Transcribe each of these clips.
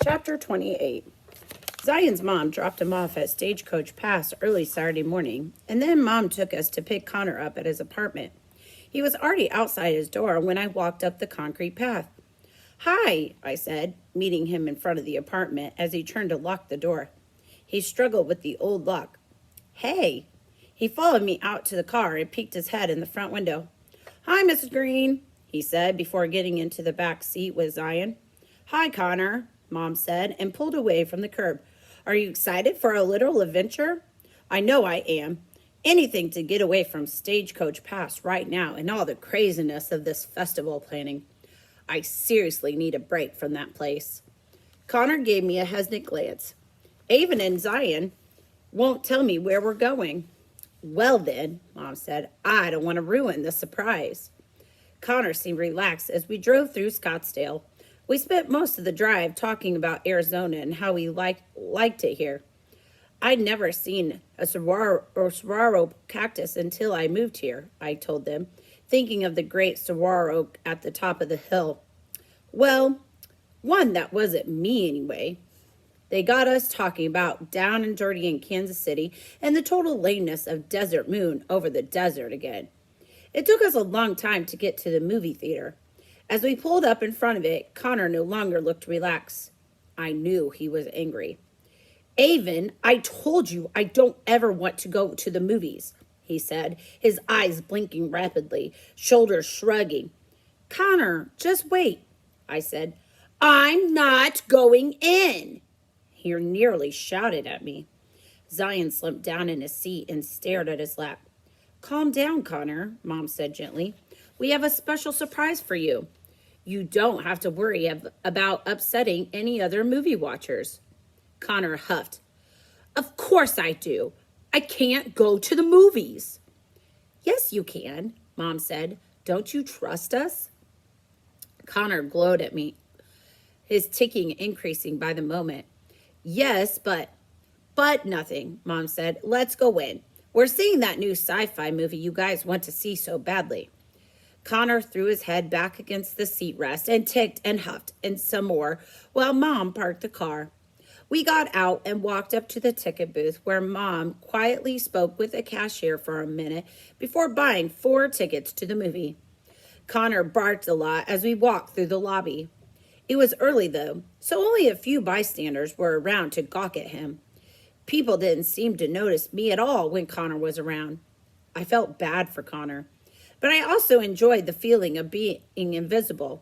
Chapter 28. Zion's mom dropped him off at Stagecoach Pass early Saturday morning, and then Mom took us to pick Connor up at his apartment. He was already outside his door when I walked up the concrete path. "Hi," I said, meeting him in front of the apartment as he turned to lock the door. He struggled with the old lock. "Hey." He followed me out to the car and peeked his head in the front window. "Hi, Mrs. Green," he said before getting into the back seat with Zion. "Hi, Connor," Mom said, and pulled away from the curb. "Are you excited for a little adventure?" "I know I am. Anything to get away from Stagecoach Pass right now and all the craziness of this festival planning. I seriously need a break from that place." Connor gave me a hesitant glance. "Avon and Zion won't tell me where we're going." "Well then," Mom said, "I don't want to ruin the surprise." Connor seemed relaxed as we drove through Scottsdale. We spent most of the drive talking about Arizona and how we liked it here. I'd never seen a saguaro cactus until I moved here, I told them, thinking of the great saguaro at the top of the hill. Well, one that wasn't me anyway. They got us talking about down and dirty in Kansas City and the total lameness of Desert Moon over the desert again. It took us a long time to get to the movie theater. As we pulled up in front of it, Connor no longer looked relaxed. I knew he was angry. "Avon, I told you I don't ever want to go to the movies," he said, his eyes blinking rapidly, shoulders shrugging. "Connor, just wait," I said. "I'm not going in." He nearly shouted at me. Zion slumped down in his seat and stared at his lap. "Calm down, Connor," Mom said gently. "We have a special surprise for you. You don't have to worry about upsetting any other movie watchers." Connor huffed. "Of course I do. I can't go to the movies." "Yes, you can," Mom said. "Don't you trust us?" Connor glowed at me, his ticking increasing by the moment. "Yes, but nothing," Mom said. "Let's go in. We're seeing that new sci-fi movie you guys want to see so badly." Connor threw his head back against the seat rest and ticked and huffed and some more while Mom parked the car. We got out and walked up to the ticket booth where Mom quietly spoke with a cashier for a minute before buying 4 tickets to the movie. Connor barked a lot as we walked through the lobby. It was early, though, so only a few bystanders were around to gawk at him. People didn't seem to notice me at all when Connor was around. I felt bad for Connor, but I also enjoyed the feeling of being invisible.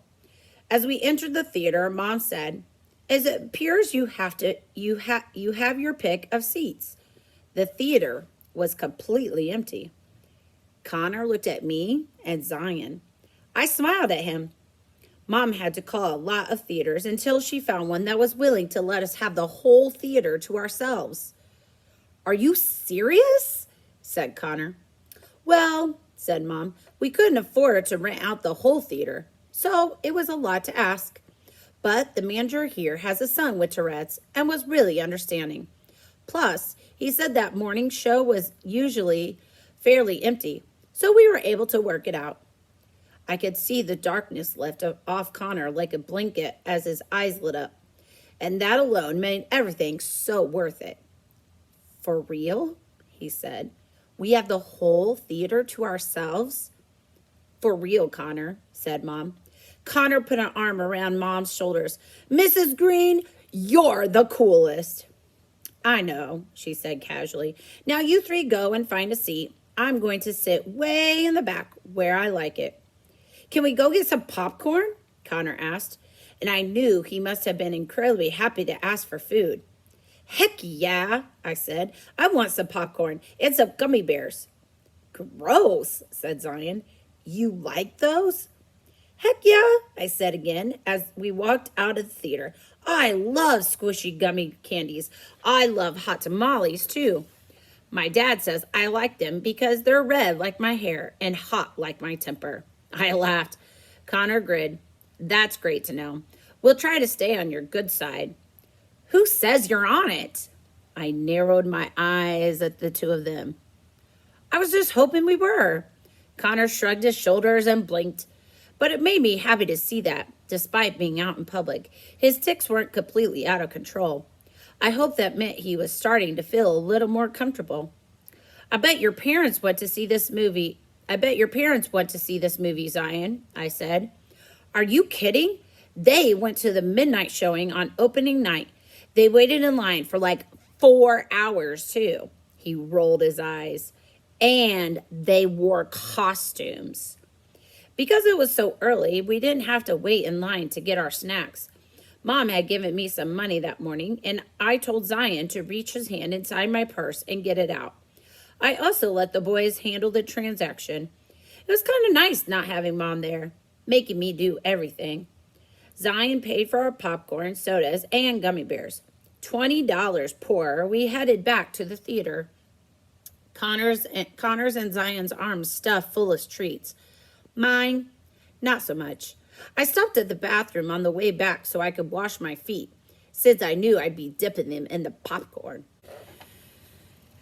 As we entered the theater, Mom said, "It appears you have your pick of seats." The theater was completely empty. Connor looked at me and Zion. I smiled at him. Mom had to call a lot of theaters until she found one that was willing to let us have the whole theater to ourselves. "Are you serious?" said Connor. "Well," said Mom, "we couldn't afford to rent out the whole theater, so it was a lot to ask. But the manager here has a son with Tourette's and was really understanding. Plus, he said that morning show was usually fairly empty, so we were able to work it out." I could see the darkness lift off Connor like a blanket as his eyes lit up, and that alone made everything so worth it. "For real?" he said. "We have the whole theater to ourselves?" "For real, Connor," said Mom. Connor put an arm around Mom's shoulders. "Mrs. Green, you're the coolest." "I know," she said casually. "Now you 3 go and find a seat. I'm going to sit way in the back where I like it." "Can we go get some popcorn?" Connor asked, and I knew he must have been incredibly happy to ask for food. "Heck yeah," I said. "I want some popcorn and some gummy bears." "Gross," said Zion. "You like those?" "Heck yeah," I said again as we walked out of the theater. "I love squishy gummy candies. I love hot tamales too. My dad says I like them because they're red like my hair and hot like my temper." I laughed. Connor grinned. "That's great to know. We'll try to stay on your good side." "Who says you're on it?" I narrowed my eyes at the 2 of them. "I was just hoping we were." Connor shrugged his shoulders and blinked. But it made me happy to see that, despite being out in public. His tics weren't completely out of control. I hope that meant he was starting to feel a little more comfortable. I bet your parents went to see this movie. I bet your parents went to see this movie, Zion, I said. Are you kidding? They went to the midnight showing on opening night. They waited in line for like 4 hours, too. He rolled his eyes. And they wore costumes. Because it was so early, we didn't have to wait in line to get our snacks. Mom had given me some money that morning, and I told Zion to reach his hand inside my purse and get it out. I also let the boys handle the transaction. It was kind of nice not having Mom there, making me do everything. Zion paid for our popcorn, sodas, and gummy bears. $20 poorer, we headed back to the theater. Connor's and Zion's arms stuffed full of treats. Mine, not so much. I stopped at the bathroom on the way back so I could wash my feet, since I knew I'd be dipping them in the popcorn.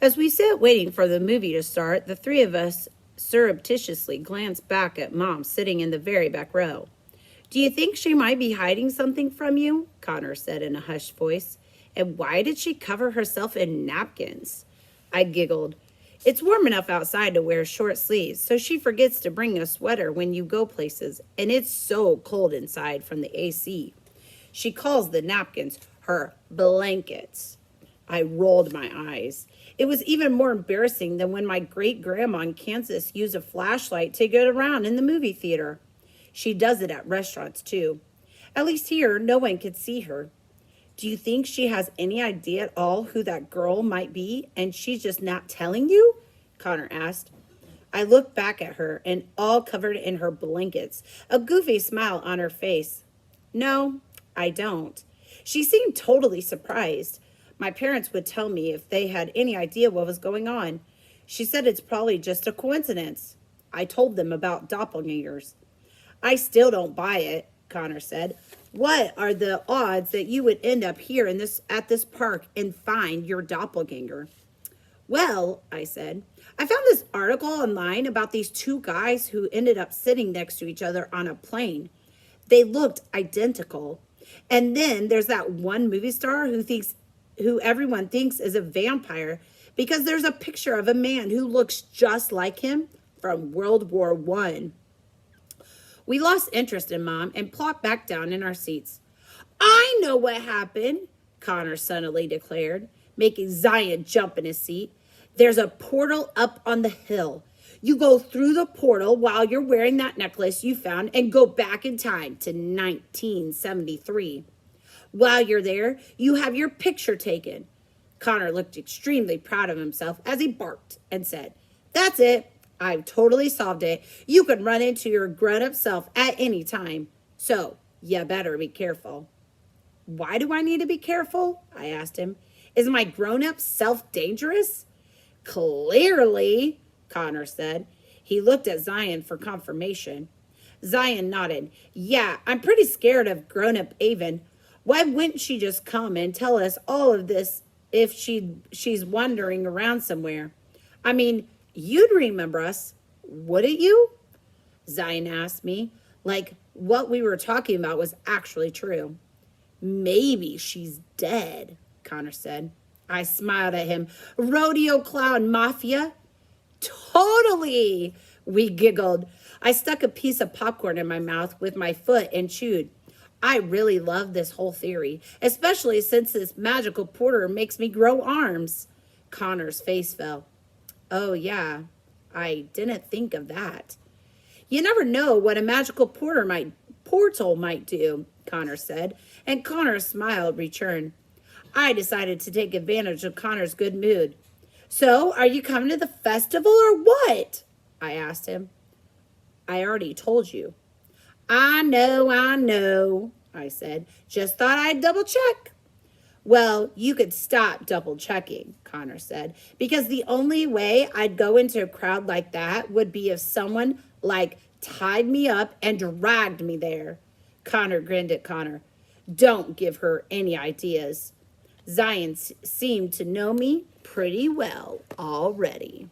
As we sat waiting for the movie to start, the three of us surreptitiously glanced back at Mom sitting in the very back row. Do you think she might be hiding something from you? Connor said in a hushed voice. And why did she cover herself in napkins? I giggled. It's warm enough outside to wear short sleeves, so she forgets to bring a sweater when you go places, and it's so cold inside from the AC. She calls the napkins her blankets. I rolled my eyes. It was even more embarrassing than when my great-grandma in Kansas used a flashlight to get around in the movie theater. She does it at restaurants, too. At least here, no one could see her. Do you think she has any idea at all who that girl might be, and she's just not telling you? Connor asked. I looked back at her, and all covered in her blankets, a goofy smile on her face. No, I don't. She seemed totally surprised. My parents would tell me if they had any idea what was going on. She said it's probably just a coincidence. I told them about doppelgangers. I still don't buy it, Connor said. What are the odds that you would end up here at this park and find your doppelganger? Well, I said, I found this article online about these two guys who ended up sitting next to each other on a plane. They looked identical. And then there's that one movie star who everyone thinks is a vampire because there's a picture of a man who looks just like him from World War I. We lost interest in Mom and plopped back down in our seats. I know what happened, Connor suddenly declared, making Zion jump in his seat. There's a portal up on the hill. You go through the portal while you're wearing that necklace you found and go back in time to 1973. While you're there, you have your picture taken. Connor looked extremely proud of himself as he barked and said, That's it. I've totally solved it. You can run into your grown-up self at any time. So, you better be careful. Why do I need to be careful? I asked him. Is my grown-up self dangerous? Clearly, Connor said. He looked at Zion for confirmation. Zion nodded. Yeah, I'm pretty scared of grown-up Avon. Why wouldn't she just come and tell us all of this if she's wandering around somewhere? I mean, you'd remember us, wouldn't you? Zion asked me, like what we were talking about was actually true. Maybe she's dead, Connor said. I smiled at him. Rodeo clown mafia? Totally, we giggled. I stuck a piece of popcorn in my mouth with my foot and chewed. I really love this whole theory, especially since this magical porter makes me grow arms. Connor's face fell. Oh, yeah, I didn't think of that. You never know what a magical portal might do, Connor said, and Connor's smile returned. I decided to take advantage of Connor's good mood. So, are you coming to the festival or what? I asked him. I already told you. I know, I said. Just thought I'd double check. Well, you could stop double checking, Connor said, because the only way I'd go into a crowd like that would be if someone, tied me up and dragged me there. Connor grinned at Connor. Don't give her any ideas. Zion seemed to know me pretty well already.